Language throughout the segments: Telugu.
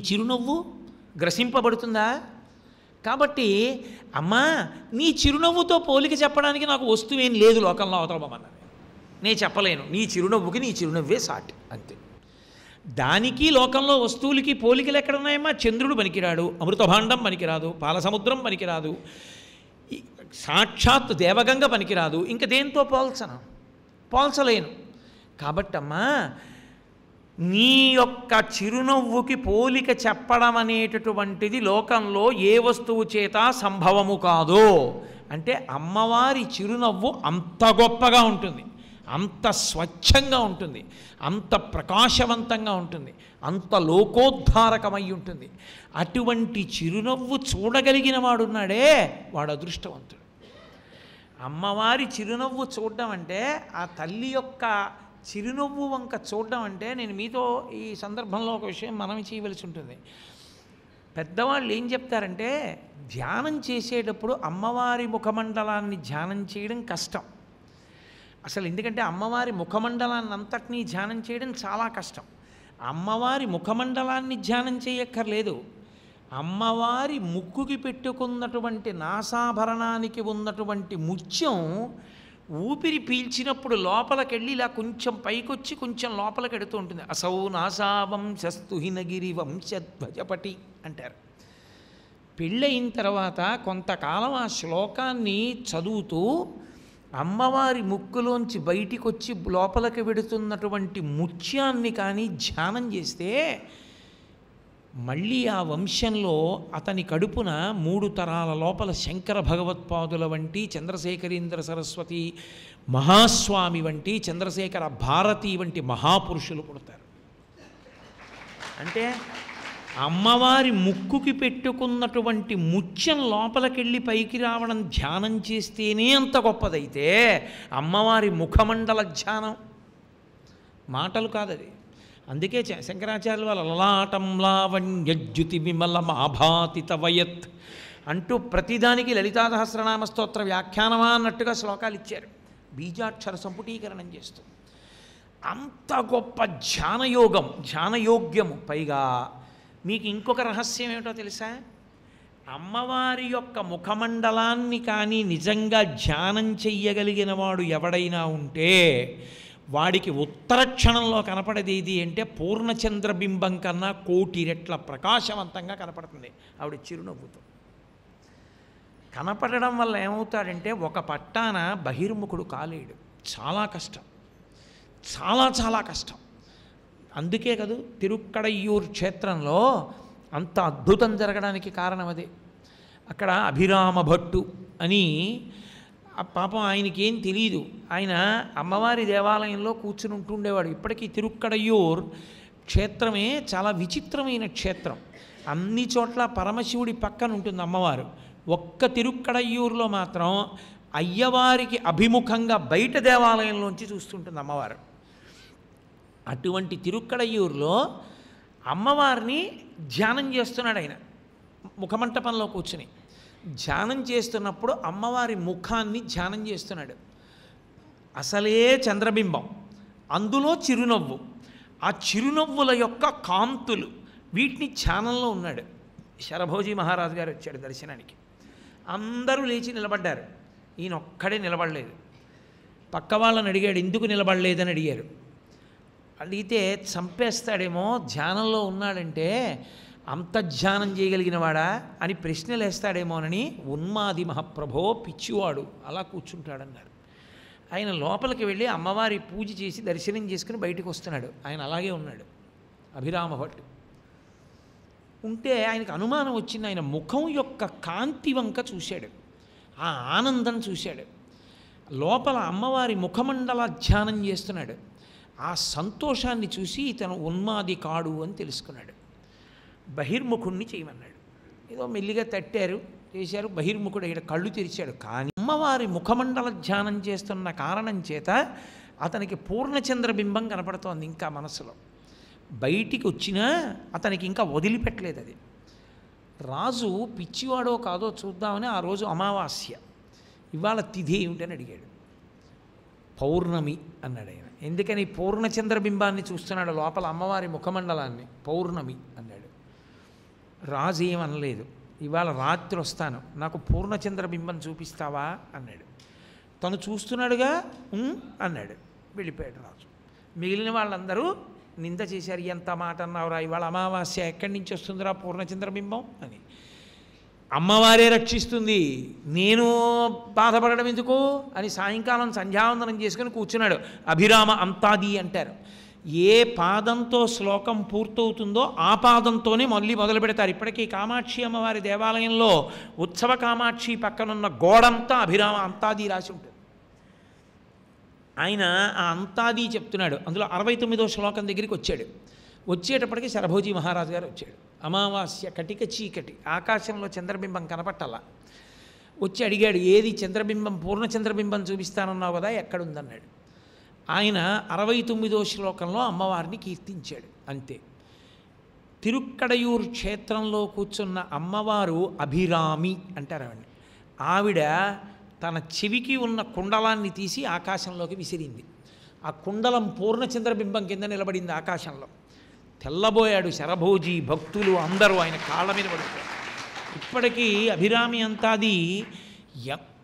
చిరునవ్వు గ్రసింపబడుతుందా? కాబట్టి అమ్మా నీ చిరునవ్వుతో పోలిక చెప్పడానికి నాకు వస్తువేం లేదు లోకంలో అవతలమన్నది. నేను చెప్పలేను, నీ చిరునవ్వుకి నీ చిరునవ్వే సాటి, అంతే. దానికి లోకంలో వస్తువులకి పోలికలు ఎక్కడున్నాయమ్మా? చంద్రుడు పనికిరాడు, అమృతభాండం పనికిరాదు, పాలసముద్రం పనికిరాదు, సాక్షాత్ దేవగంగ పనికిరాదు, ఇంక దేంతో పోల్చలేను. కాబట్టమ్మా నీ యొక్క చిరునవ్వుకి పోలిక చెప్పడం అనేటటువంటిది లోకంలో ఏ వస్తువు చేత సంభవము కాదు. అంటే అమ్మవారి చిరునవ్వు అంత గొప్పగా ఉంటుంది, అంత స్వచ్ఛంగా ఉంటుంది, అంత ప్రకాశవంతంగా ఉంటుంది, అంత లోకోద్ధారకమై ఉంటుంది. అటువంటి చిరునవ్వు చూడగలిగిన వాడున్నాడే వాడు అదృష్టవంతుడు. అమ్మవారి చిరునవ్వు చూడడం అంటే, ఆ తల్లి యొక్క చిరునవ్వు వంక చూడడం అంటే, నేను మీతో ఈ సందర్భంలో ఒక విషయం మనవి చేయవలసి ఉంటుంది. పెద్దవాళ్ళు ఏం చెప్తారంటే, ధ్యానం చేసేటప్పుడు అమ్మవారి ముఖమండలాన్ని ధ్యానం చేయడం కష్టం అసలు. ఎందుకంటే అమ్మవారి ముఖమండలాన్ని అంతటినీ ధ్యానం చేయడం చాలా కష్టం. అమ్మవారి ముఖమండలాన్ని ధ్యానం చేయక్కర్లేదు, అమ్మవారి ముక్కుకి పెట్టుకున్నటువంటి నాసాభరణానికి ఉన్నటువంటి ముత్యం ఊపిరి పీల్చినప్పుడు లోపలికెళ్ళి ఇలా కొంచెం పైకొచ్చి కొంచెం లోపలికి ఎడుతూ ఉంటుంది. అసౌ నాసావంశస్తు హినగిరి వంశధ్వజపటి అంటారు. పెళ్ళయిన తర్వాత కొంతకాలం ఆ శ్లోకాన్ని చదువుతూ అమ్మవారి ముక్కులోంచి బయటికి వచ్చి లోపలికి వెడుతున్నటువంటి ముత్యాన్ని కానీ ధ్యానం చేస్తే మళ్ళీ ఆ వంశంలో అతని కడుపున 3 తరాల లోపల శంకర భగవత్పాదుల వంటి, చంద్రశేఖరేంద్ర సరస్వతి మహాస్వామి వంటి, చంద్రశేఖర భారతి వంటి మహాపురుషులు పుడతారు. అంటే అమ్మవారి ముక్కుకి పెట్టుకున్నటువంటి ముత్యం లోపలికెళ్ళి పైకి రావడం ధ్యానం చేస్తేనే అంత గొప్పదైతే, అమ్మవారి ముఖమండల ధ్యానం మాటలు కాదది. అందుకే శంకరాచార్యుల వాళ్ళ లలాటం లావణ్యజ్యుతి విమలమాభాతి తవయత్ అంటూ ప్రతిదానికి లలితా సహస్రనామ స్తోత్ర వ్యాఖ్యానమా అన్నట్టుగా శ్లోకాలు ఇచ్చారు, బీజాక్షర సంపుటీకరణం చేస్తూ. అంత గొప్ప ధ్యానయోగ్యము. పైగా మీకు ఇంకొక రహస్యం ఏమిటో తెలుసా? అమ్మవారి యొక్క ముఖమండలాన్ని కానీ నిజంగా ధ్యానం చెయ్యగలిగిన వాడు ఎవడైనా ఉంటే వాడికి ఉత్తర క్షణంలో కనపడేది అంటే పూర్ణచంద్రబింబం కన్నా 1,000,000 రెట్ల ప్రకాశవంతంగా కనపడుతుంది ఆవిడ చిరునవ్వుతో. కనపడడం వల్ల ఏమవుతాడంటే ఒక పట్టాన బహిర్ముఖుడు కాలేడు. చాలా కష్టం, చాలా కష్టం. అందుకే కదా తిరుక్కడయ్యూర్ క్షేత్రంలో అంత అద్భుతం జరగడానికి కారణం అదే. అక్కడ అభిరామ భట్టు అని పాపం ఆయనకి ఏం తెలియదు, ఆయన అమ్మవారి దేవాలయంలో కూర్చుని ఉంటుండేవాడు. ఇప్పటికీ తిరుక్కడయ్యూర్ క్షేత్రమే చాలా విచిత్రమైన క్షేత్రం. అన్ని చోట్ల పరమశివుడి పక్కన ఉంటుంది అమ్మవారు. ఒక్క తిరుక్కడయ్యూరులో మాత్రం అయ్యవారికి అభిముఖంగా బయట దేవాలయంలోంచి చూస్తుంటుంది అమ్మవారు. అటువంటి తిరుక్కడయ్యూరులో అమ్మవారిని ధ్యానం చేస్తున్నాడు ఆయన ముఖమంటపంలో కూర్చుని. ధ్యానం చేస్తున్నప్పుడు అమ్మవారి ముఖాన్ని ధ్యానం చేస్తున్నాడు. అసలే చంద్రబింబం, అందులో చిరునవ్వు, ఆ చిరునవ్వుల యొక్క కాంతులు, వీటిని ధ్యానంలో ఉన్నాడు. శరభోజీ మహారాజు గారు వచ్చాడు దర్శనానికి. అందరూ లేచి నిలబడ్డారు, ఈయన ఒక్కడే నిలబడలేదు. పక్క వాళ్ళని అడిగాడు, ఎందుకు నిలబడలేదని అడిగారు. అడిగితే చంపేస్తాడేమో, ధ్యానంలో ఉన్నాడంటే అంత ధ్యానం చేయగలిగిన వాడా అని ప్రశ్నలు వేస్తాడేమోనని, ఉన్మాది మహాప్రభో పిచ్చివాడు అలా కూర్చుంటాడన్నారు. ఆయన లోపలికి వెళ్ళి అమ్మవారి పూజ చేసి దర్శనం చేసుకుని బయటకు వస్తున్నాడు. ఆయన అలాగే ఉన్నాడు అభిరామ భట్టు. ఉంటే ఆయనకు అనుమానం వచ్చింది. ఆయన ముఖం యొక్క కాంతి వంక చూశాడు, ఆ ఆనందం చూశాడు. లోపల అమ్మవారి ముఖమండల ధ్యానం చేస్తున్నాడు. ఆ సంతోషాన్ని చూసి ఇతను ఉన్మాది కాడు అని తెలుసుకున్నాడు. బహిర్ముఖుణ్ణి చేయమన్నాడు. ఏదో మెల్లిగా తట్టారు, చేశారు. బహిర్ముఖుడు ఇక్కడ కళ్ళు తెరిచాడు. కానీ అమ్మవారి ముఖమండల ధ్యానం చేస్తున్న కారణం చేత అతనికి పూర్ణచంద్రబింబం కనపడుతోంది ఇంకా మనసులో. బయటికి వచ్చినా అతనికి ఇంకా వదిలిపెట్టలేదు అది. రాజు పిచ్చివాడో కాదో చూద్దామని ఆ రోజు అమావాస్య, ఇవాళ తిథి ఏమిటని అడిగాడు. పౌర్ణమి అన్నాడు ఆయన. ఎందుకని పూర్ణచంద్రబింబాన్ని చూస్తున్నాడు లోపల అమ్మవారి ముఖమండలాన్ని. పౌర్ణమి అన్నాడు. రాజు ఏమనలేదు. ఇవాళ రాత్రి వస్తాను, నాకు పూర్ణచంద్రబింబం చూపిస్తావా అన్నాడు. తను చూస్తున్నాడుగా అన్నాడు. వెళ్ళిపోయాడు రాజు. మిగిలిన వాళ్ళందరూ నింద చేశారు. ఎంత మాట అన్నావురా, ఇవాళ అమావాస్య, ఎక్కడి నుంచి వస్తుందిరా పూర్ణచంద్రబింబం అని. అమ్మవారే రక్షిస్తుంది, నేను బాధపడడం ఎందుకు అని సాయంకాలం సంధ్యావందనం చేసుకుని కూర్చున్నాడు. అభిరామ అంతాది అంటారు. ఏ పాదంతో శ్లోకం పూర్తవుతుందో ఆ పాదంతోనే మళ్ళీ మొదలు పెడతారు. ఇప్పటికీ కామాక్షి అమ్మవారి దేవాలయంలో ఉత్సవ కామాక్షి పక్కనున్న గోడంతా అభిరామ అంతాది రాసి ఉంటుంది. ఆయన ఆ అంతాది చెప్తున్నాడు. అందులో 69వ శ్లోకం దగ్గరికి వచ్చాడు. వచ్చేటప్పటికి శరభోజీ మహారాజు గారు వచ్చాడు. అమావాస్య, కటిక చీకటి, ఆకాశంలో చంద్రబింబం కనపట్టాల. వచ్చి అడిగాడు, ఏది చంద్రబింబం, పూర్ణచంద్రబింబం చూపిస్తానన్నావు కదా, ఎక్కడుందన్నాడు. ఆయన 69వ శ్లోకంలో అమ్మవారిని కీర్తించాడు. అంతే. తిరుక్కడయూరు క్షేత్రంలో కూర్చున్న అమ్మవారు అభిరామి అంటారు ఆవిడ. ఆవిడ తన చెవికి ఉన్న కుండలాన్ని తీసి ఆకాశంలోకి విసిరింది. ఆ కుండలం పూర్ణచంద్రబింబం కింద నిలబడింది ఆకాశంలో. తెల్లబోయాడు శరభోజీ, భక్తులు అందరూ ఆయన కాళ్ళ మీద పడిపోయారు. ఇప్పటికీ అభిరామి అంతాది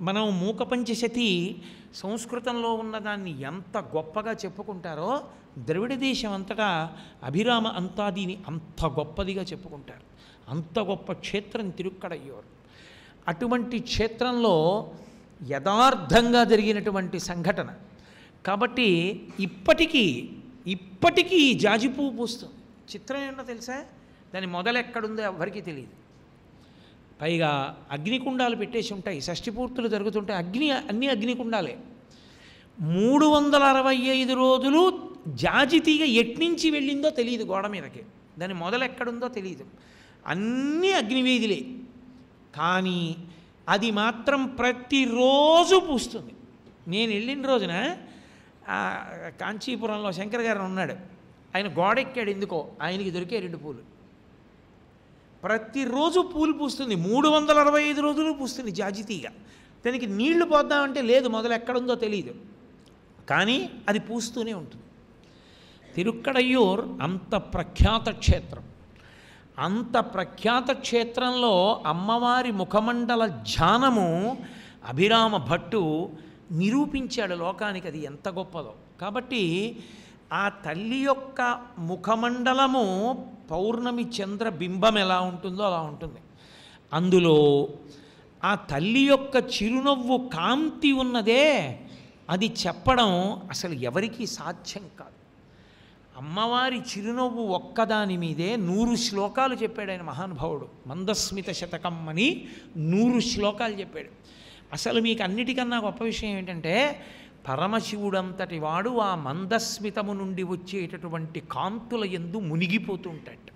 మనం మూకపంచశతి సంస్కృతంలో ఉన్నదాన్ని ఎంత గొప్పగా చెప్పుకుంటారో ద్రవిడ దేశం అంతటా అభిరామ అంతాదిని అంత గొప్పదిగా చెప్పుకుంటారు. అంత గొప్ప క్షేత్రం తిరుక్కడయ్యూరు. అటువంటి క్షేత్రంలో యథార్థంగా జరిగినటువంటి సంఘటన కాబట్టి ఇప్పటికీ జాజిపువ్వు పూస్తుంది. చిత్రం ఏంటో తెలుసా, దాని మొదలు ఎక్కడుందో ఎవరికీ తెలియదు. పైగా అగ్నికుండాలు పెట్టేసి ఉంటాయి, షష్ఠిపూర్తులు జరుగుతుంటాయి. అన్ని అగ్నికుండాలే. 365 రోజులు జాజితీగ ఎట్నుంచి వెళ్ళిందో తెలియదు గోడ మీదకి, దాని మొదలు ఎక్కడుందో తెలియదు. అన్నీ అగ్నివేదిలే, కానీ అది మాత్రం ప్రతిరోజు పూస్తుంది. నేను వెళ్ళిన రోజున కాంచీపురంలో శంకర్ గారు ఉన్నాడు. ఆయన గోడెక్కాడు. ఎందుకో ఆయనకి దొరికే 2 పూలు. ప్రతిరోజు పూలు పూస్తుంది. 365 రోజులు పూస్తుంది జాజితీగ. దానికి నీళ్లు పోద్దామంటే లేదు, మొదలు ఎక్కడుందో తెలియదు, కానీ అది పూస్తూనే ఉంటుంది. తిరుక్కడయ్యూర్ అంత ప్రఖ్యాత క్షేత్రం. అంత ప్రఖ్యాత క్షేత్రంలో అమ్మవారి ముఖమండల ధ్యానము అభిరామ భట్టు నిరూపించాడు లోకానికి, అది ఎంత గొప్పదో. కాబట్టి ఆ తల్లి యొక్క ముఖమండలము పౌర్ణమి చంద్ర బింబం ఎలా ఉంటుందో అలా ఉంటుంది. అందులో ఆ తల్లి యొక్క చిరునవ్వు కాంతి ఉన్నదే, అది చెప్పడం అసలు ఎవరికీ సాధ్యం కాదు. అమ్మవారి చిరునవ్వు ఒక్కదాని మీదే 100 శ్లోకాలు చెప్పాడు ఆయన మహానుభావుడు. మందస్మిత శతకం అని 100 శ్లోకాలు చెప్పాడు. అసలు మీకు అన్నిటికన్నా గొప్ప విషయం ఏంటంటే, పరమశివుడంతటి వాడు ఆ మందస్మితము నుండి వచ్చేటటువంటి కాంతుల యందు మునిగిపోతూ ఉంటాడు.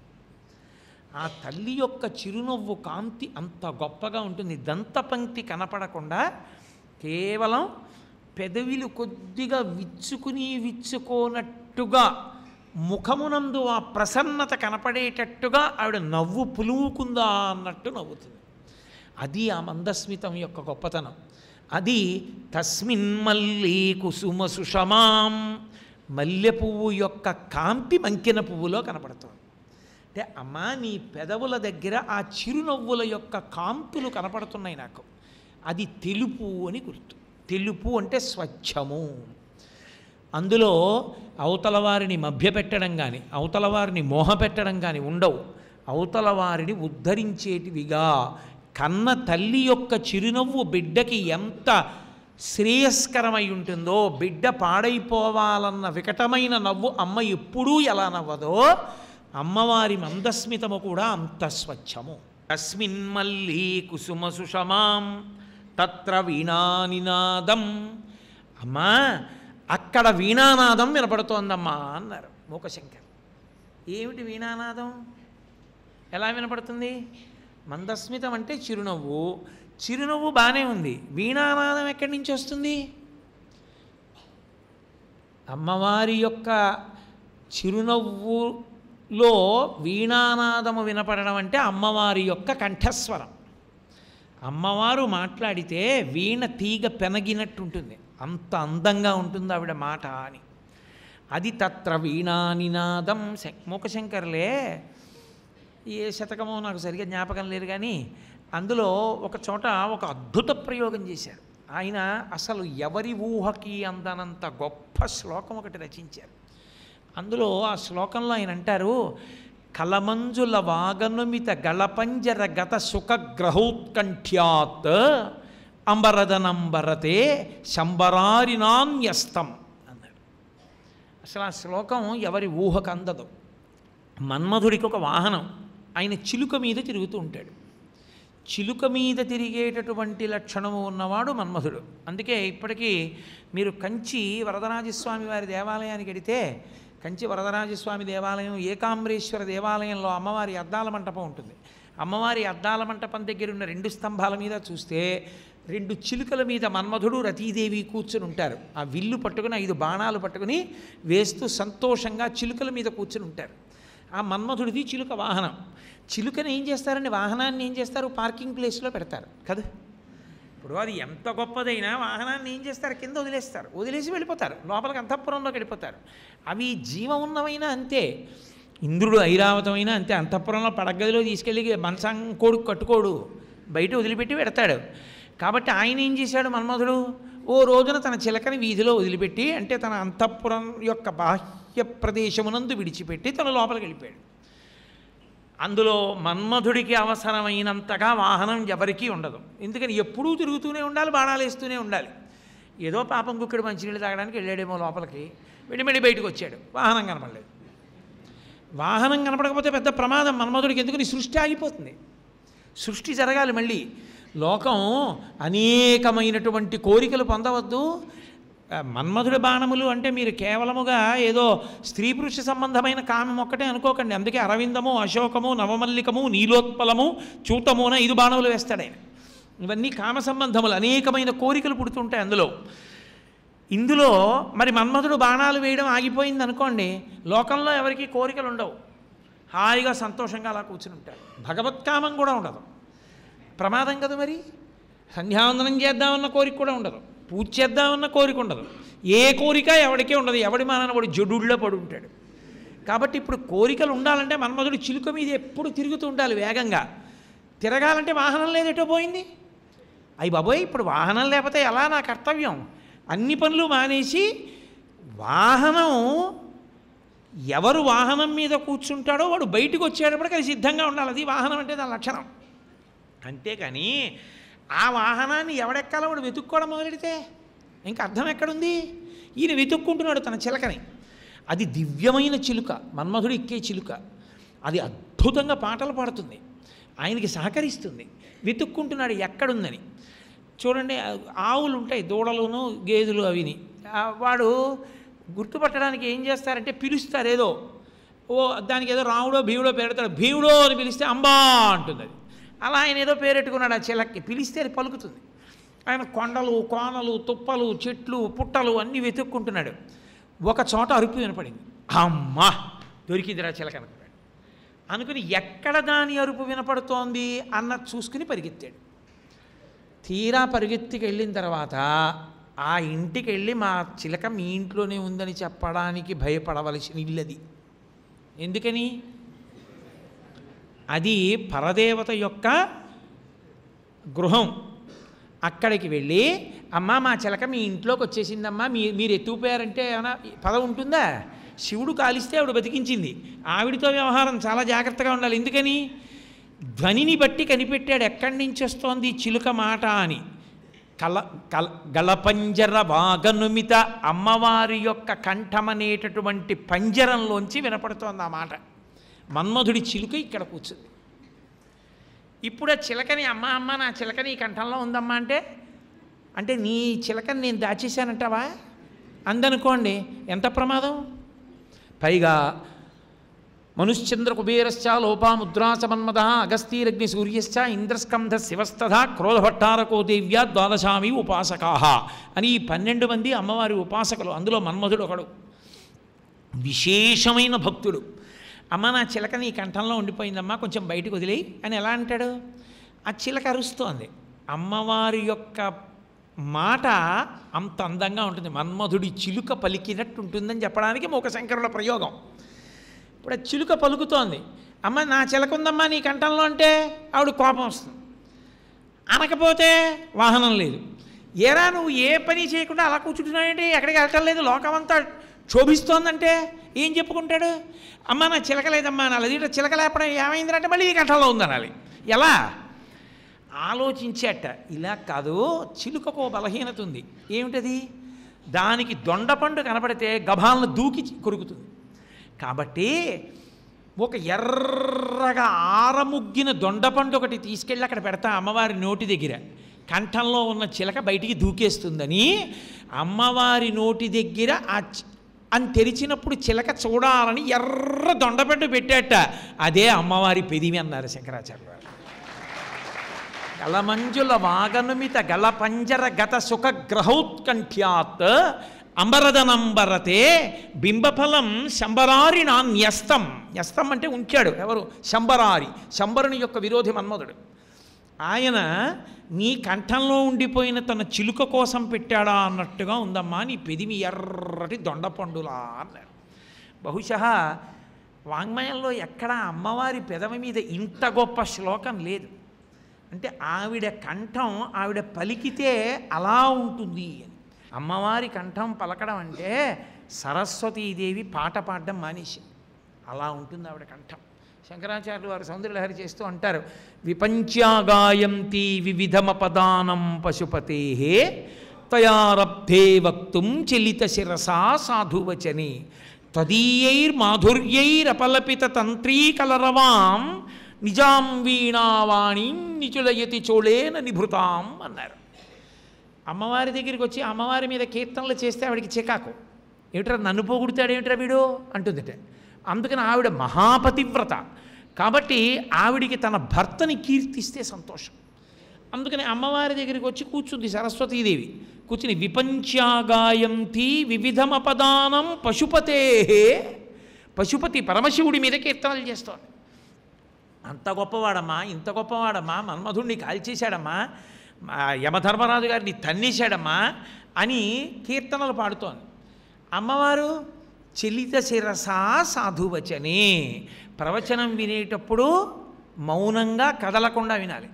ఆ తల్లి యొక్క చిరునవ్వు కాంతి అంత గొప్పగా ఉంటుంది. దంతపంక్తి కనపడకుండా కేవలం పెదవిలు కొద్దిగా విచ్చుకోనట్టుగా ముఖమునందు ఆ ప్రసన్నత కనపడేటట్టుగా ఆవిడ నవ్వు పులువుకుందా అన్నట్టు నవ్వుతుంది. అది ఆ మందస్మితం యొక్క గొప్పతనం. అది తస్మిన్ మల్లీ కుసుమ సుషమాం, మల్లె పువ్వు యొక్క కాంతి మంకెన పువ్వులో కనపడుతుంది. అంటే అమ్మా, నీ పెదవుల దగ్గర ఆ చిరునవ్వుల యొక్క కాంతులు కనపడుతున్నాయి నాకు, అది తెలుపు అని గుర్తు. తెలుపు అంటే స్వచ్ఛము. అందులో అవతల వారిని మభ్యపెట్టడం కానీ, అవతల వారిని మోహపెట్టడం కానీ ఉండవు. అవతల వారిని ఉద్ధరించేటివిగా కన్న తల్లి యొక్క చిరునవ్వు బిడ్డకి ఎంత శ్రేయస్కరమై ఉంటుందో, బిడ్డ పాడైపోవాలన్న వికటమైన నవ్వు అమ్మ ఎప్పుడూ ఎలా నవ్వదో, అమ్మవారి మందస్మితము కూడా అంత స్వచ్ఛము. తస్మిన్ మల్లీ కుసుమ సుషమాం తత్ర వీణానినాదం. అమ్మా, అక్కడ వీణానాదం వినపడుతోందమ్మా అన్నారు మూకశంకర్. ఏమిటి వీణానాదం? ఎలా వినపడుతుంది? మందస్మితం అంటే చిరునవ్వు, చిరునవ్వు బాగానే ఉంది, వీణానాదం ఎక్కడి నుంచి వస్తుంది? అమ్మవారి యొక్క చిరునవ్వులో వీణానాదము వినపడడం అంటే అమ్మవారి యొక్క కంఠస్వరం. అమ్మవారు మాట్లాడితే వీణ తీగ పెనగినట్టుంటుంది, అంత అందంగా ఉంటుంది ఆవిడ మాట అని. అది తత్ర వీణానినాదం. మూకశంకర్లే ఏ శతకమో నాకు సరిగ్గా జ్ఞాపకం లేదు, కానీ అందులో ఒక చోట ఒక అద్భుత ప్రయోగం చేశారు ఆయన. అసలు ఎవరి ఊహకి అందనంత గొప్ప శ్లోకం ఒకటి రచించారు. అందులో ఆ శ్లోకంలో ఆయన అంటారు, కలమంజుల వాగనుమిత గళపంజర గత సుఖగ్రహోత్కంఠ్యాత్ అంబరదనంబరతే శంబరారినాన్యస్తం అన్నాడు. అసలు ఆ శ్లోకం ఎవరి ఊహకు అందదు. మన్మధుడికి ఒక వాహనం, ఆయన చిలుక మీద తిరుగుతూ ఉంటాడు. చిలుక మీద తిరిగేటటువంటి లక్షణము ఉన్నవాడు మన్మధుడు. అందుకే ఇప్పటికీ మీరు కంచి వరదరాజస్వామి వారి దేవాలయానికి వెడితే, కంచి వరదరాజస్వామి దేవాలయం ఏకాంబరేశ్వర దేవాలయంలో అమ్మవారి అద్దాల మంటపం ఉంటుంది. అమ్మవారి అద్దాల మంటపం దగ్గర ఉన్న 2 స్తంభాల మీద చూస్తే 2 చిలుకల మీద మన్మధుడు రతీదేవి కూర్చుని ఉంటారు. ఆ విల్లు పట్టుకుని 5 బాణాలు పట్టుకుని వేస్తూ సంతోషంగా చిలుకల మీద కూర్చుని ఉంటారు. ఆ మన్మధుడిది చిలుక వాహనం. చిలుకని ఏం చేస్తారండి, వాహనాన్ని ఏం చేస్తారు, పార్కింగ్ ప్లేస్లో పెడతారు కదా. ఇప్పుడు అది ఎంత గొప్పదైనా వాహనాన్ని ఏం చేస్తారు, కింద వదిలేస్తారు, వదిలేసి వెళ్ళిపోతారు, లోపలికి అంతఃపురంలోకి వెళ్ళిపోతారు. అవి జీవం ఉన్నవైనా అంతే. ఇంద్రుడు ఐరావతమైనా అంతే. అంతఃపురంలో పడగదిలో తీసుకెళ్ళి మంచం కొడుకు కట్టుకోడు, బయట వదిలిపెట్టి పెడతాడు. కాబట్టి ఆయన ఏం చేశాడు మన్మధుడు, ఓ రోజున తన చిలకని వీధిలో వదిలిపెట్టి, అంటే తన అంతఃపురం యొక్క బాహ్య ప్రదేశమునందు విడిచిపెట్టి తన లోపలికి వెళ్ళిపోయాడు. అందులో మన్మధుడికి అవసరమైనంతగా వాహనం ఎవరికీ ఉండదు. ఎందుకని ఎప్పుడూ తిరుగుతూనే ఉండాలి, బాణాలు వేస్తూనే ఉండాలి. ఏదో పాపం కుక్కడు మంచినీళ్ళు తాగడానికి వెళ్ళాడేమో లోపలికి, వెళ్ళి బయటకు వచ్చాడు, వాహనం కనపడలేదు. వాహనం కనపడకపోతే పెద్ద ప్రమాదం మన్మధుడికి. ఎందుకని సృష్టి ఆగిపోతుంది, సృష్టి జరగాలి మళ్ళీ. లోకం అనేకమైనటువంటి కోరికలు పొందవద్దు. మన్మధుడి బాణములు అంటే మీరు కేవలముగా ఏదో స్త్రీ పురుష సంబంధమైన కామం ఒక్కటే అనుకోకండి. అందుకే అరవిందము, అశోకము, నవమల్లికము, నీలోత్పలము, చూతమున 5 బాణములు వేస్తాడు ఆయన. ఇవన్నీ కామ సంబంధములు, అనేకమైన కోరికలు పుడుతుంటాయి అందులో. ఇందులో మరి మన్మధుడు బాణాలు వేయడం ఆగిపోయింది అనుకోండి, లోకంలో ఎవరికి కోరికలు ఉండవు, హాయిగా సంతోషంగా అలా కూర్చుని ఉంటాడు. భగవత్కామం కూడా ఉండదు, ప్రమాదం కదా. మరి సంధ్యావందనం చేద్దామన్న కోరిక కూడా ఉండదు, పూజ చేద్దామన్న కోరిక ఉండదు, ఏ కోరిక ఎవరికే ఉండదు. ఎవడి మానన వాడు జడుళ్ళో పడి ఉంటాడు. కాబట్టి ఇప్పుడు కోరికలు ఉండాలంటే మన్మధుడు చిలుక మీద ఎప్పుడు తిరుగుతూ ఉండాలి వేగంగా. తిరగాలంటే వాహనం లేదు, ఎటో పోయింది. అయ్యి బాబోయ్, ఇప్పుడు వాహనం లేకపోతే ఎలా నా కర్తవ్యం? అన్ని పనులు మానేసి వాహనం, ఎవరు వాహనం మీద కూర్చుంటాడో వాడు బయటకు వచ్చేటప్పటికి అది సిద్ధంగా ఉండాలి. అది వాహనం అంటే దాని లక్షణం. అంతేకాని ఆ వాహనాన్ని ఎవడెక్కాలో వాడు వెతుక్కోవడం మొదలెడితే ఇంకా అర్థం ఎక్కడుంది? ఈయన వెతుక్కుంటున్నాడు తన చిలకని. అది దివ్యమైన చిలుక, మన్మధుడు ఎక్కే చిలుక. అది అద్భుతంగా పాటలు పాడుతుంది, ఆయనకి సహకరిస్తుంది. వెతుక్కుంటున్నాడు ఎక్కడుందని. చూడండి, ఆవులు ఉంటాయి, దూడలును గేదెలు, అవిని. వాడు గుర్తుపట్టడానికి ఏం చేస్తారంటే పిలుస్తారు ఏదో, ఓ దానికి ఏదో రాముడో భీముడో పెడతాడు. భీముడో అని పిలిస్తే అంబా అంటుంది అది. అలా ఆయన ఏదో పేరెట్టుకున్నాడు ఆ చిలక్కి, పిలిస్తే అది పలుకుతుంది. ఆయన కొండలు, కోనలు, తుప్పలు, చెట్లు, పుట్టలు అన్నీ వెతుక్కుంటున్నాడు. ఒక చోట అరుపు వినపడింది. అమ్మా, దొరికిందిరా చిలక అనుకున్నాడు. అనుకుని ఎక్కడ దాని అరుపు వినపడుతోంది అన్నది చూసుకుని పరిగెత్తాడు. తీరా పరిగెత్తికి వెళ్ళిన తర్వాత ఆ ఇంటికి వెళ్ళి మా చిలక మీ ఇంట్లోనే ఉందని చెప్పడానికి భయపడవలసిన ఇల్లది. ఎందుకని? అది పరదేవత యొక్క గృహం. అక్కడికి వెళ్ళి, అమ్మ మా చిలక మీ ఇంట్లోకి వచ్చేసిందమ్మా, మీరు ఎత్తుకుపోయారంటే ఏమైనా పదం ఉంటుందా? శివుడు కాలిస్తే ఆవిడ బతికించింది. ఆవిడితో వ్యవహారం చాలా జాగ్రత్తగా ఉండాలి. ఎందుకని? ధ్వనిని బట్టి కనిపెట్టాడు ఎక్కడి నుంచి వస్తోంది చిలుక మాట అని. గళపంజర వాగనుమిత, అమ్మవారి యొక్క కంఠమనేటటువంటి పంజరంలోంచి వినపడుతోంది ఆ మాట. మన్మధుడి చిలుక ఇక్కడ కూర్చుంది. ఇప్పుడు ఆ చిలకని అమ్మ నా చిలకని ఈ కంఠంలో ఉందమ్మా అంటే నీ చిలకని నేను దాచేశానంటావా అందనుకోండి, ఎంత ప్రమాదం. పైగా మనుశ్చంద్ర కుబేరశ్చ లోపాముద్రాసమన్మద అగస్తీరగ్ని సూర్యశ్చ ఇంద్రస్కంధ శివస్తథ క్రోధభట్టారకో దేవ్యా ద్వాదశామి ఉపాసకాహ అని ఈ 12 మంది అమ్మవారి ఉపాసకులు. అందులో మన్మధుడు ఒకడు, విశేషమైన భక్తుడు. అమ్మ నా చిలక నీ కంఠంలో ఉండిపోయిందమ్మా, కొంచెం బయటకు వదిలేయి అని ఎలా అంటాడు? ఆ చిలక అరుస్తోంది. అమ్మవారి యొక్క మాట అంత అందంగా ఉంటుంది, మన్మధుడి చిలుక పలికినట్టు ఉంటుందని చెప్పడానికి మూకశంకరుల ప్రయోగం. ఇప్పుడు ఆ చిలుక పలుకుతోంది. అమ్మ నా చిలక ఉందమ్మా నీ కంఠంలో అంటే ఆవిడ కోపం వస్తుంది. అనకపోతే వాహనం లేదు. ఏరా నువ్వు ఏ పని చేయకుండా అలా కూర్చుంటున్నావేంటి, ఎక్కడికి వెళ్ళటం లేదు, లోకమంతా క్షోభిస్తోందంటే ఏం చెప్పుకుంటాడు? అమ్మ నా చిలక లేదమ్మా అనాలి. అది చిలక లేకపోవడం ఏమైందంటే మళ్ళీ ఈ కంఠంలో ఉందనాలి. ఎలా ఆలోచించేట? ఇలా కాదు, చిలుకకు బలహీనత ఉంది. ఏమిటది? దానికి దొండపండు కనపడితే గభాలను దూకి కొరుకుతుంది. కాబట్టి ఒక ఎర్రగా ఆరముగ్గిన దొండపండు ఒకటి తీసుకెళ్ళి అక్కడ పెడతా అమ్మవారి నోటి దగ్గర, కంఠంలో ఉన్న చిలక బయటికి దూకేస్తుందని అమ్మవారి నోటి దగ్గర అని తెరిచినప్పుడు చిలక చూడాలని ఎర్ర దొండపండు పెట్టేట. అదే అమ్మవారి పెదివి అన్నారు శంకరాచార్య వారు. గలమంజుల వాగనుమిత గలపంజర గత సుఖగ్రహౌత్కంఠ్యాత్ అంబరదనంబరతే బింబఫలం శంబరారి నా న్యస్తం. న్యస్తం అంటే ఉంచాడు ఎవరు? శంబరారి, శంబరుని యొక్క విరోధి మన్మధుడు. ఆయన నీ కంఠంలో ఉండిపోయిన తన చిలుక కోసం పెట్టాడా అన్నట్టుగా ఉందమ్మా నీ పెదిమి ఎర్రటి దొండపండులా అన్నారు. బహుశా వాంగ్మయంలో ఎక్కడా అమ్మవారి పెదవి మీద ఇంత గొప్ప శ్లోకం లేదు. అంటే ఆవిడ కంఠం ఆవిడ పలికితే అలా ఉంటుంది అని. అమ్మవారి కంఠం పలకడం అంటే సరస్వతీదేవి పాట పాడడం మానేసి అలా ఉంటుంది ఆవిడ కంఠం. శంకరాచార్యులు వారు సౌందర్యలహరి చేస్తూ అంటారు, విపంచాగాయంతి వివిధమపదానం పశుపతే తయారబ్ధే వక్తుం చలిత శిరసా సాధువచని తదీయైర్మాధుర్యైరపలపిత తంత్రీకలరవాం నిజాం వీణావాణి నిచులయతి చోళేన నిభృతాం అన్నారు. అమ్మవారి దగ్గరికి వచ్చి అమ్మవారి మీద కీర్తనలు చేస్తే ఆవిడికి చికాకు. ఏమిట్రా నన్ను పోగొడతాడు ఏమిట్రా వీడు అంటుందిట. అందుకని ఆవిడ మహాపతివ్రత కాబట్టి ఆవిడికి తన భర్తని కీర్తిస్తే సంతోషం. అందుకని అమ్మవారి దగ్గరికి వచ్చి కూర్చుంది సరస్వతీదేవి. కూర్చుని విపంచాగాయంతి వివిధమపదానం పశుపతే, పశుపతి పరమశివుడి మీద కీర్తనలు చేస్తోంది. అంత గొప్పవాడమ్మా, ఇంత గొప్పవాడమ్మా, మన్మధుడిని కాల్చేశాడమ్మా, యమధర్మరాజు గారిని తన్నేశాడమ్మా అని కీర్తనలు పాడుతోంది. అమ్మవారు చలిత శిరసా సాధువచనే, ప్రవచనం వినేటప్పుడు మౌనంగా కదలకుండా వినాలి.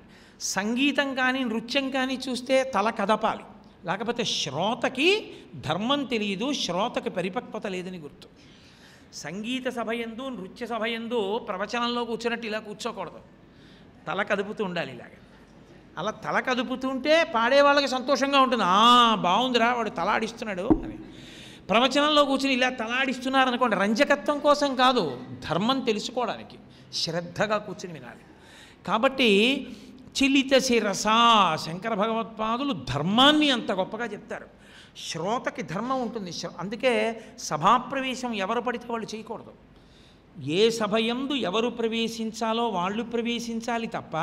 సంగీతం కానీ నృత్యం కానీ చూస్తే తల కదపాలి, లేకపోతే శ్రోతకి ధర్మం తెలియదు, శ్రోతకి పరిపక్వత లేదని గుర్తు. సంగీత సభయందు నృత్య సభయందు ప్రవచనంలో కూర్చున్నట్టు ఇలా కూర్చోకూడదు, తల కదుపుతూ ఉండాలి. ఇలాగ అలా తల కదుపుతుంటే పాడేవాళ్ళకి సంతోషంగా ఉంటుంది, బాగుందిరా వాడు తలాడిస్తున్నాడు అని. ప్రవచనంలో కూర్చుని ఇలా తలాడిస్తున్నారనుకోండి, రంజకత్వం కోసం కాదు, ధర్మం తెలుసుకోవడానికి శ్రద్ధగా కూర్చుని వినాలి. కాబట్టి చలిత శిరసా, శంకర భగవత్పాదులు ధర్మాన్ని అంత గొప్పగా చెప్తారు. శ్రోతకి ధర్మం ఉంటుంది. అందుకే సభాప్రవేశం ఎవరు పడితే వాళ్ళు చేయకూడదు. ఏ సభయందు ఎవరు ప్రవేశించాలో వాళ్ళు ప్రవేశించాలి తప్ప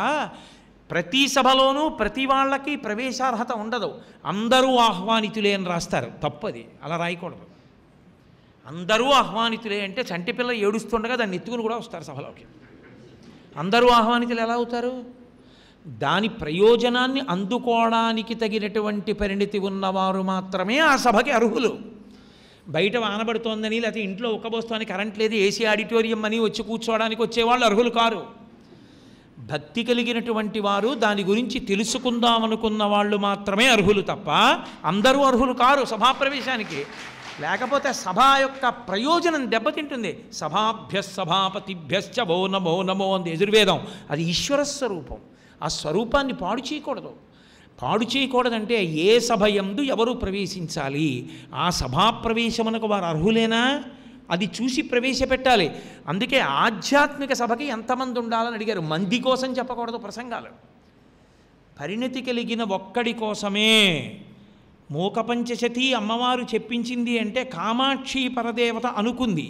ప్రతి సభలోనూ ప్రతి వాళ్ళకి ప్రవేశార్హత ఉండదు. అందరూ ఆహ్వానితులే అని రాస్తారు, తప్పది, అలా రాయకూడదు. అందరూ ఆహ్వానితులే అంటే చంటిపిల్ల ఏడుస్తుండగా దాన్ని ఎత్తుకుని కూడా వస్తారు సభలోకి. అందరూ ఆహ్వానితులు ఎలా అవుతారు? దాని ప్రయోజనాన్ని అందుకోవడానికి తగినటువంటి పరిణితి ఉన్నవారు మాత్రమే ఆ సభకి అర్హులు. బయట వానబడుతోందని లేకపోతే ఇంట్లో ఉక్కబోస్తోందని కరెంట్ లేదు ఏసీ ఆడిటోరియం అని వచ్చి కూర్చోవడానికి వచ్చేవాళ్ళు అర్హులు కారు. భక్తి కలిగినటువంటి వారు, దాని గురించి తెలుసుకుందామనుకున్న వాళ్ళు మాత్రమే అర్హులు తప్ప అందరూ అర్హులు కారు సభాప్రవేశానికి. లేకపోతే సభ యొక్క ప్రయోజనం దెబ్బతింటుంది. సభాభ్య సభాపతిభ్యశ్చ వో నమో నమో అంది యజుర్వేదం. అది ఈశ్వర స్వరూపం. ఆ స్వరూపాన్ని పాడు చేయకూడదు. పాడు చేయకూడదంటే ఏ సభ యందు ఎవరు ప్రవేశించాలి, ఆ సభాప్రవేశమునకు వారు అర్హులేనా అది చూసి ప్రవేశపెట్టాలి. అందుకే ఆధ్యాత్మిక సభకి ఎంతమంది ఉండాలని అడిగారు. మంది కోసం చెప్పకూడదు ప్రసంగాలు. పరిణతి కలిగిన ఒక్కడి కోసమే. మూకపంచశతి అమ్మవారు చెప్పించింది అంటే కామాక్షి పరదేవత అనుకుంది.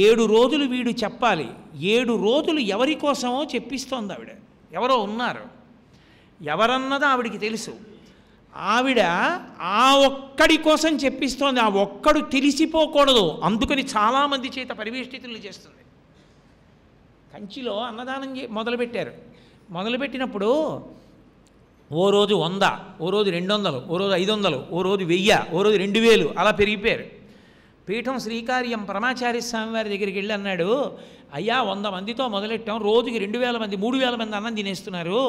7 రోజులు వీడు చెప్పాలి. 7 రోజులు ఎవరి కోసమో చెప్పిస్తోంది ఆవిడ. ఎవరో ఉన్నారు, ఎవరన్నది ఆవిడికి తెలుసు. ఆవిడ ఆ ఒక్కడి కోసం చెప్పిస్తోంది. ఆ ఒక్కడు తెలిసిపోకూడదు, అందుకని చాలామంది చేత పరివేష్టితులు చేస్తుంది. కంచిలో అన్నదానం మొదలుపెట్టారు. మొదలుపెట్టినప్పుడు ఓ రోజు 100, ఓ రోజు 200, ఓ రోజు 500, ఓ రోజు 1000, ఓ రోజు 2000 అలా పెరిగిపోయారు. పీఠం శ్రీకార్యం పరమాచార్య స్వామి వారి దగ్గరికి వెళ్ళి అన్నాడు, అయ్యా 100 మందితో మొదలెట్టాం, రోజుకి 2000 మంది 3000 మంది అన్నం తినేస్తున్నారు.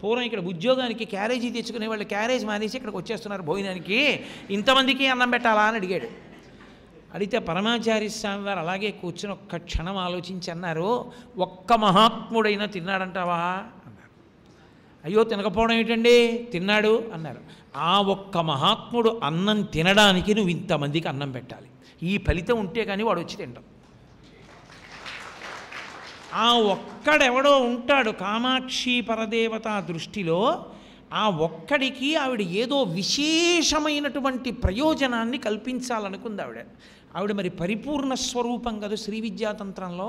పూర్వం ఇక్కడ ఉద్యోగానికి క్యారేజీ తెచ్చుకునే వాళ్ళు క్యారేజ్ మానేసి ఇక్కడికి వచ్చేస్తున్నారు భోజనానికి, ఇంతమందికి అన్నం పెట్టాలా అని అడిగాడు. అడిగితే పరమాచార్య స్వామి వారు అలాగే కూర్చుని ఒక్క క్షణం ఆలోచించి అన్నారు, ఒక్క మహాత్ముడైనా తిన్నాడంటావా అన్నారు. అయ్యో తినకపోవడం ఏంటండి, తిన్నాడు అన్నారు. ఆ ఒక్క మహాత్ముడు అన్నం తినడానికి నువ్వు ఇంతమందికి అన్నం పెట్టాలి, ఈ ఫలితం ఉంటే కానీ వాడు వచ్చి తింటాం. ఆ ఒక్కడెవడో ఉంటాడు కామాక్షి పరదేవత దృష్టిలో, ఆ ఒక్కడికి ఆవిడ ఏదో విశేషమైనటువంటి ప్రయోజనాన్ని కల్పించాలనుకుంది. ఆవిడ మరి పరిపూర్ణ స్వరూపం కదా శ్రీ విద్యాతంత్రంలో.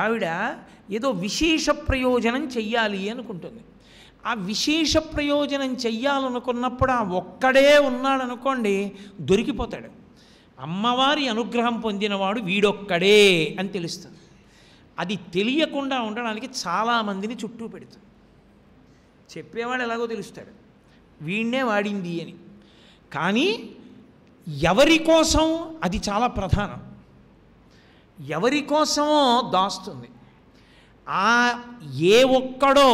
ఆవిడ ఏదో విశేష ప్రయోజనం చెయ్యాలి అనుకుంటుంది. ఆ విశేష ప్రయోజనం చెయ్యాలనుకున్నప్పుడు ఆ ఒక్కడే ఉన్నాడనుకోండి, దొరికిపోతాడు. అమ్మవారి అనుగ్రహం పొందినవాడు వీడొక్కడే అని తెలుస్తుంది. అది తెలియకుండా ఉండడానికి చాలామందిని చుట్టూ పెడుతుంది. చెప్పేవాడు ఎలాగో తెలుస్తాడు, వీణ్ణే వాడింది అని. కానీ ఎవరి కోసం అది చాలా ప్రధానం, ఎవరి కోసమో దాస్తుంది. ఆ ఏ ఒక్కడో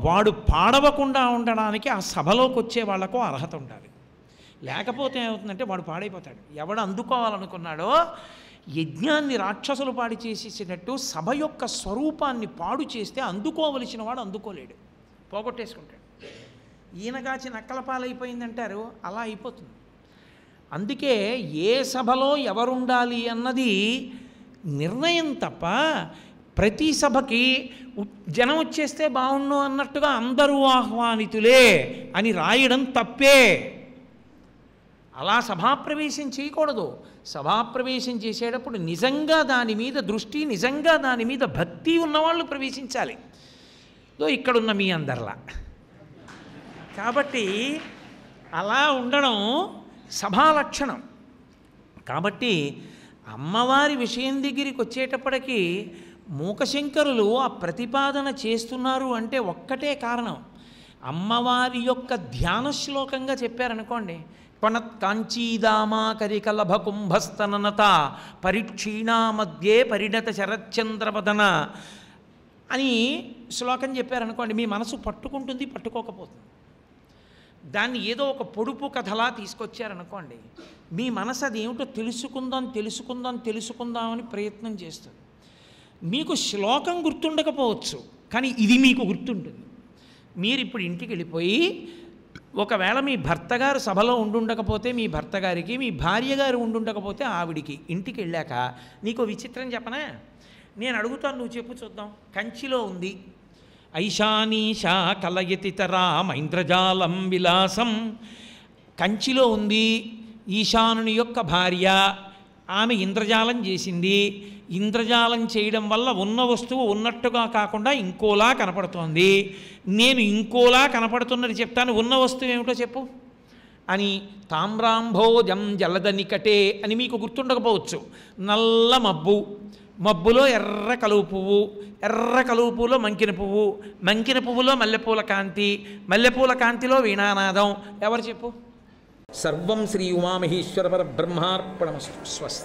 వాడు పాడవకుండా ఉండడానికి ఆ సభలోకి వచ్చే వాళ్లకు అర్హత ఉండాలి. లేకపోతే ఏమవుతుందంటే వాడు పాడైపోతాడు. ఎవడు అందుకోవాలనుకున్నాడో యజ్ఞాన్ని రాక్షసులు పాడి చేసేసినట్టు సభ యొక్క స్వరూపాన్ని పాడు చేస్తే అందుకోవలసిన వాడు అందుకోలేడు, పోగొట్టేసుకుంటాడు. ఈయనగాచి నక్కల పాలైపోయిందంటారు, అలా అయిపోతుంది. అందుకే ఏ సభలో ఎవరుండాలి అన్నది నిర్ణయం తప్ప ప్రతి సభకి జనం వచ్చేస్తే బాగుండు అన్నట్టుగా అందరూ ఆహ్వానితులే అని రాయడం తప్పే. అలా సభాప్రవేశం చేయకూడదు. సభాప్రవేశం చేసేటప్పుడు నిజంగా దాని మీద దృష్టి, నిజంగా దాని మీద భక్తి ఉన్నవాళ్ళు ప్రవేశించాలి. ఇక్కడున్న మీ అందరిలా. కాబట్టి అలా ఉండడం సభా లక్షణం. కాబట్టి అమ్మవారి విషయం దగ్గరికి వచ్చేటప్పటికీ మూకశంకరులు ఆ ప్రతిపాదన చేస్తున్నారు అంటే ఒక్కటే కారణం, అమ్మవారి యొక్క ధ్యాన శ్లోకంగా చెప్పారనుకోండి. కాంచీదామాకరికలభ కుంభస్తననత పరిక్షీణా మధ్యే పరిణత శరచంద్రవదన అని శ్లోకం చెప్పారనుకోండి, మీ మనసు పట్టుకుంటుంది, పట్టుకోకపోతుంది. దాన్ని ఏదో ఒక పొడుపు కథలా తీసుకొచ్చారనుకోండి, మీ మనసు అది ఏమిటో తెలుసుకుందామని ప్రయత్నం చేస్తుంది. మీకు శ్లోకం గుర్తుండకపోవచ్చు, కానీ ఇది మీకు గుర్తుంటుంది. మీరు ఇప్పుడు ఇంటికి వెళ్ళిపోయి ఒకవేళ మీ భర్త గారు సభలో ఉండుండకపోతే మీ భర్త గారికి, మీ భార్య గారు ఉండుండకపోతే ఆవిడికి, ఇంటికి వెళ్ళాక నీకు విచిత్రం చెప్పనా, నేను అడుగుతాను, నువ్వు చెప్పు చూద్దాం. కంచిలో ఉంది, ఐశానీషా కలయతితరా మైంద్రజాలం విలాసం. కంచిలో ఉంది, ఈశానుని యొక్క భార్య, ఆమె ఇంద్రజాలం చేసింది. ఇంద్రజాలం చేయడం వల్ల ఉన్న వస్తువు ఉన్నట్టుగా కాకుండా ఇంకోలా కనపడుతోంది. నేను ఇంకోలా కనపడుతున్నది చెప్తాను, ఉన్న వస్తువు ఏమిటో చెప్పు అని. తామ్రాంభోజం జలద నికటే అని మీకు గుర్తుండకపోవచ్చు. నల్ల మబ్బు, మబ్బులో ఎర్ర కలువు పువ్వు, ఎర్ర కలువు పువ్వులో మంకిన పువ్వు, మంకిన పువ్వులో మల్లెపూల కాంతి, మల్లెపూల కాంతిలో వీణానాదం. ఎవరు చెప్పు? సర్వం శ్రీ ఉమామహేశ్వర పరబ్రహ్మార్పణమస్తు. స్వస్తి.